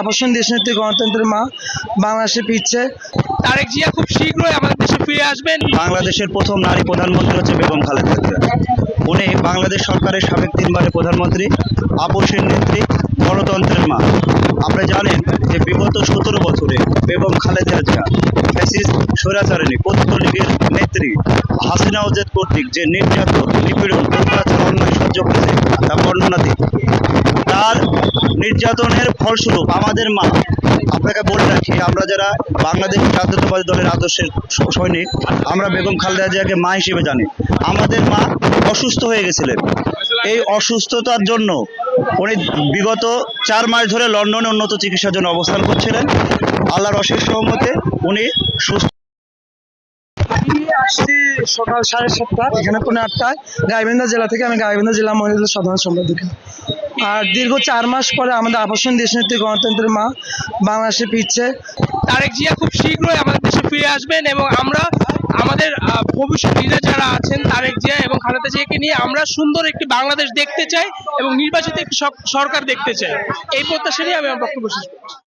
আবাসন দেশনেত্রী গণতন্ত্রের মা বাংলাদেশে ফিরছে। তারেক জিয়া খুব শীঘ্রই আমাদের দেশে ফিরে আসবেন। বাংলাদেশের প্রথম নারী প্রধানমন্ত্রী হচ্ছে বেগম খালেদা জিয়া। উনি বাংলাদেশ সরকারের সাবেক 3বারের প্রধানমন্ত্রী, আপসের নেত্রী, গণতন্ত্রের মা। আপনি জানেন যে বিগত 17 বছরে বেগম খালেদা জিয়া ফ্যাসিস্ট স্বৈরাচারিণী ছাত্রলীগের নেত্রী হাসিনা ওজেদ কর্তৃক যে নির্যাতন, নিপীড়ন, অত্যাচার, অন্যায় সহ্য করেছে তা বর্ণনাতীত। তার নির্যাতনের ফলস্বরূপ আমাদের মা, আপনাকে বলে রাখি, আমরা যারা বাংলাদেশ জাতীয়তাবাদী দলের আদর্শের সৈনিক, আমরা বেগম খালেদা জিয়াকে মা হিসেবে জানি। আমাদের মা অসুস্থ হয়ে গেছিলেন। এই অসুস্থতার জন্য উনি বিগত 4 মাস ধরে লন্ডনে উন্নত চিকিৎসার জন্য অবস্থান করছিলেন। আল্লাহর অশেষ রহমতে উনি সুস্থ। আসছি সকাল 7:30, এখানে 8:30 গাইবান্ধা জেলা থেকে। আমি গাইবান্ধা জেলা মহিলা সাধারণ সম্পাদিকা। আর দীর্ঘ 4 মাস পরে আমাদের আবাসন দেশনেত্রী গণতন্ত্রের মা বাংলাদেশে ফিরছে। তারেক জিয়া খুব শীঘ্রই আমাদের দেশে ফিরে আসবেন এবং আমরা আমাদের ভবিষ্যৎ লিডার যারা আছেন তারেক জিয়া এবং খালেদা জিয়াকে নিয়ে আমরা সুন্দর একটি বাংলাদেশ দেখতে চাই এবং নির্বাচিত একটি সরকার দেখতে চাই। এই প্রত্যাশা নিয়ে আমি আমার বক্তব্য শেষ করছি।